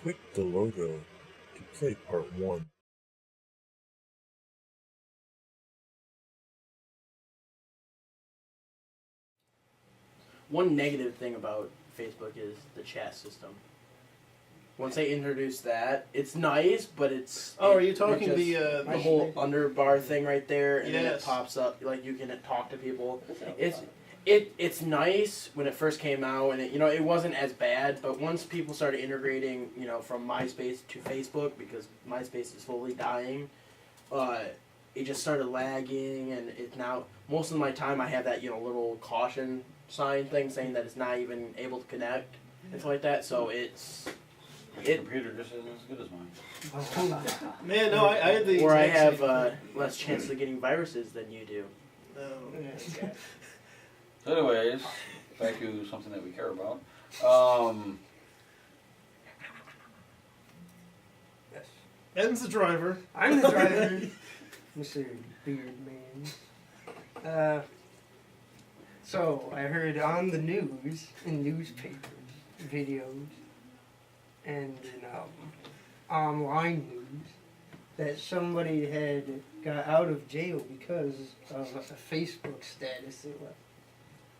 Click the logo to play part 1. One negative thing about Facebook is the chat system. Once they introduce that, it's nice, but it's... Oh, are you talking just, the whole underbar thing right there, and then it Yes. pops up, like you can talk to people. It's nice when it first came out, and it wasn't as bad, but once people started integrating, from MySpace to Facebook, because MySpace is slowly dying, it just started lagging, and it's now, most of my time I have that, little caution sign thing saying that it's not even able to connect, and stuff like that, so it's... Your computer just isn't as good as mine. Man, no, I had the. Or I exact have same less chance of getting viruses than you do. No. So anyways, back to something that we care about. Yes. Ben's the driver. I'm the driver, Mr. Beard Man. So I heard on the news, in newspapers, videos, and in online news, that somebody had got out of jail because of a Facebook status they left,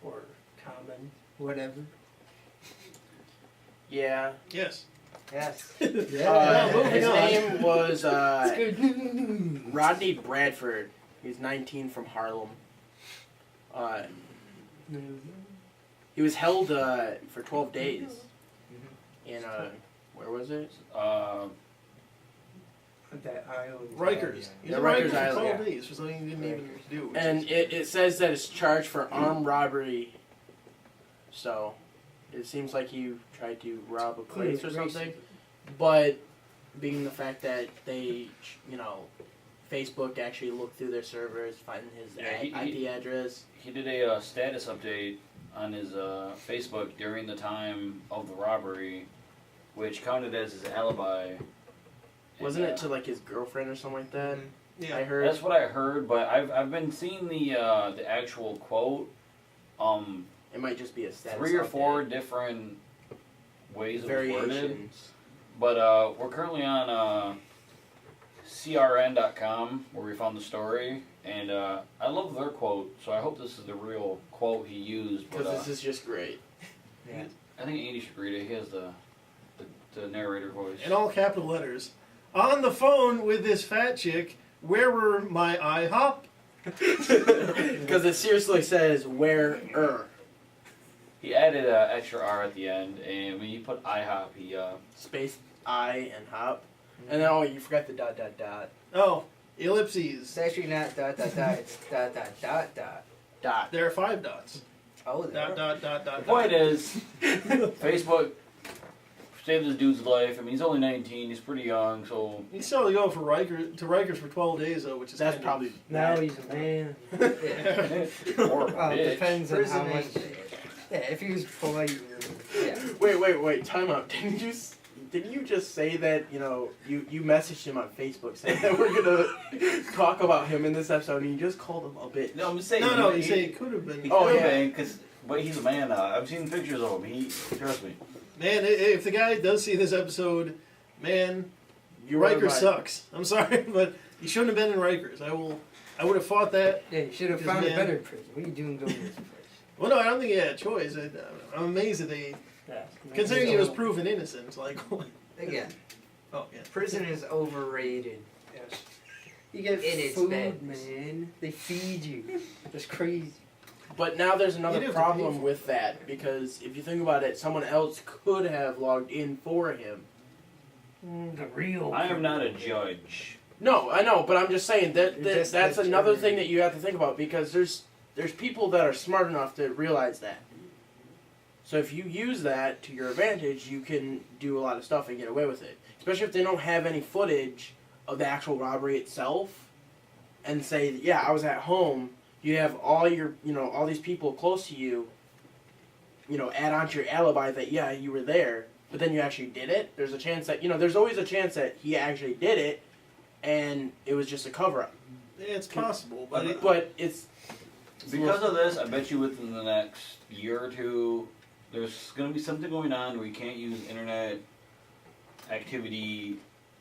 or comment, whatever. Yeah. Yes. Yes. Moving His on. name was It's good news. Rodney Bradford. He's 19 from Harlem. He was held for 12 days in where was it? That island. Rikers. He's Yeah, in Rikers Rikers for Island, 12 days for something he didn't even do. which And is- it says that it's charged for armed robbery. So it seems like he tried to rob a place or something. But being the fact that they, Facebook actually looked through their servers, finding his IP address. He did a status update on his Facebook during the time of the robbery, which counted as his alibi. Wasn't And, it to like his girlfriend or something like that? yeah. I heard. That's what I heard, but I've been seeing the actual quote. It might just be a status 3 or 4 update. different ways it was worded. Variations. But we're currently on crn.com where we found the story, and I love their quote, so I hope this is the real quote he used. But Because this is just great. Yeah. I think Andy should read it. He has the narrator voice. In all capital letters. On the phone with this fat chick, where were my IHOP? Because it seriously says where He added an extra R at the end, and when you put IHOP, he space I and hop, and then you forgot the dot dot dot Oh, ellipses. It's actually not dot dot dot. It's dot dot dot dot. dot. There are 5 dots. Oh, Dot, dot, dot, dot, The point dot. is, Facebook saved this dude's life. I mean, he's only 19. He's pretty young, so He's still going for Rikers for 12 days, though, which is That's kind probably now he's a man. or a Well, it bitch. depends on how Prison much. is Yeah, if he was polite. Yeah. Wait, time out. Didn't you just say that, you messaged him on Facebook saying that we're gonna talk about him in this episode, and you just called him a bitch? No, I'm just saying. No, you he, say it could have been. He Oh, could yeah. have been, but he's a man now. I've seen pictures of him. Trust me. Man, if the guy does see this episode, man, Rikers sucks. I'm sorry, but he shouldn't have been in Rikers. I would have fought that. Yeah, you should have Because, found a man- better prison. What are you doing going to this place? Well, no, I don't think he had a choice. I'm amazed that they, Yeah. considering he was proven innocent, like, Again, oh yeah. prison is overrated. Yes. You get In its food, beds. man. They feed you. That's crazy. But now there's You another do have to pay problem for it. with that, because if you think about it, someone else could have logged in for him. The real. I am not a judge. No, I know, but I'm just saying that, You're just that's the another judge. thing that you have to think about, because there's people that are smart enough to realize that. So if you use that to your advantage, you can do a lot of stuff and get away with it. Especially if they don't have any footage of the actual robbery itself, and say, yeah, I was at home. You have all your, all these people close to you, add on to your alibi that, yeah, you were there, but then you actually did it. There's a chance that, there's always a chance that he actually did it, and it was just a cover-up. Yeah, it's possible, but But it's... Because of this, I bet you within the next year or two, there's going to be something going on where you can't use internet activity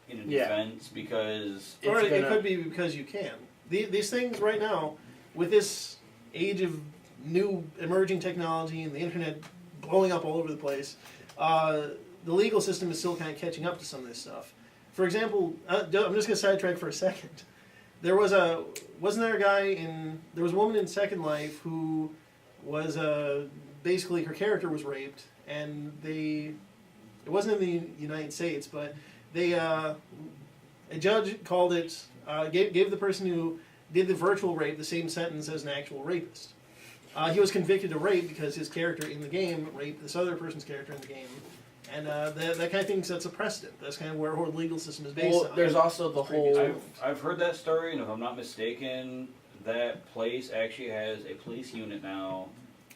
in a Yeah. defense because It's Or it gonna- could be because you can. These things right now, with this age of new emerging technology and the internet blowing up all over the place, the legal system is still kind of catching up to some of this stuff. For example, I'm just going to sidetrack for a second. Wasn't there a guy there was a woman in Second Life who was, basically her character was raped, and it wasn't in the United States, but a judge called it, gave the person who did the virtual rape the same sentence as an actual rapist. He was convicted of rape because his character in the game raped this other person's character in the game. And that kind of thing sets a precedent. That's kind of where our legal system is based on. There's also the whole. I've heard that story, and if I'm not mistaken, that place actually has a police unit now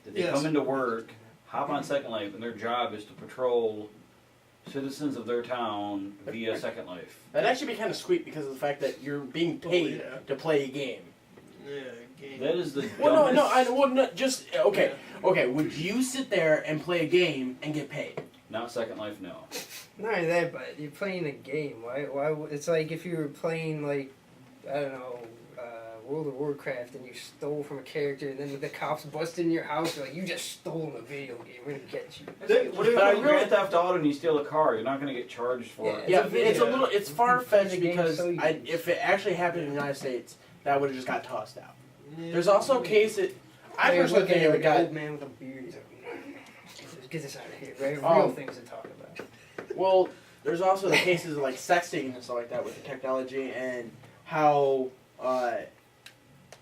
that they come into work, hop on Second Life, and their job is to patrol citizens of their town via Second Life. That'd actually be kind of sweet because of the fact that you're being paid to play a game. Yeah, game. That is the Well, dumbest. okay. Would you sit there and play a game and get paid? Not Second Life, no. Not only that, but you're playing a game. Why? It's like if you were playing, like, I don't know, World of Warcraft, and you stole from a character, and then the cops bust in your house. You're like, you just stole a video game. We're gonna get you. What if you But I play really- Grand Theft Auto and you steal a car? You're not going to get charged for it. Yeah. Yeah, it's a video. little. It's far fetched The game's because so used. if it actually happened in the United States, that would have just got tossed out. Yeah. There's also cases. I You're personally looking think at if it an got old man with a beard. He's like, let's get this out of here. Right? Real things to talk about. well, there's also the cases of like sexting and stuff like that with the technology and how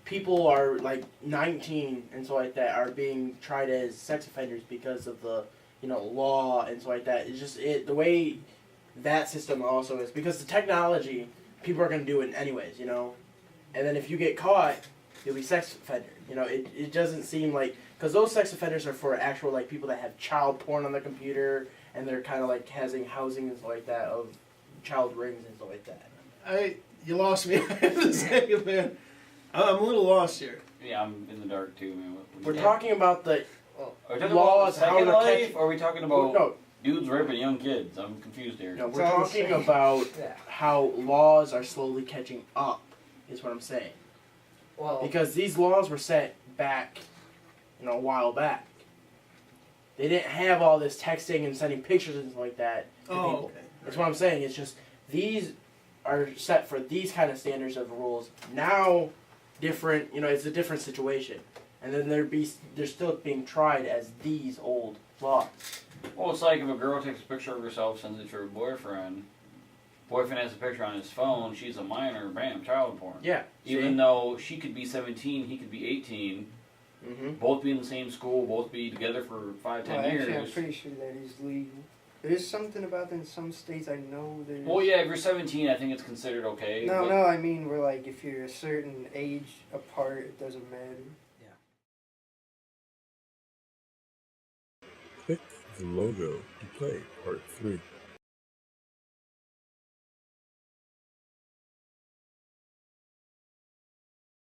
people are like 19 and stuff like that are being tried as sex offenders because of the law and stuff like that. It's just the way that system also is because the technology people are going to do it anyways, and then if you get caught, you'll be sex offender. It doesn't seem like because those sex offenders are for actual like people that have child porn on their computer and they're kind of like having housing and stuff like that of child rings and stuff like that. You lost me for a second, man. I'm a little lost here. Yeah, I'm in the dark too, man. We're talking about the Are we talking laws, about how Second to Life, catch- or are we talking about no, dudes raping young kids? I'm confused here. no, It's we're all the talking same. about Yeah. how laws are slowly catching up. Is what I'm saying. Well, Because these laws were set back, a while back. They didn't have all this texting and sending pictures and stuff like that to people. Okay. That's what I'm saying. It's just these are set for these kind of standards of rules. Now, different. It's a different situation, and then they're still being tried as these old laws. Well, it's like if a girl takes a picture of herself, sends it to her boyfriend has a picture on his phone, she's a minor, bam, child porn. Yeah. Even though she could be 17, he could be 18, Mm-hmm. both be in the same school, both be together for 5, 10 Well, years. actually, I'm pretty sure that is legal. There's something about that in some states. I know there's. Well, yeah, if you're 17, I think it's considered okay. No, but no, I mean, we're like, if you're a certain age apart, it doesn't matter. Click the logo to play part 3.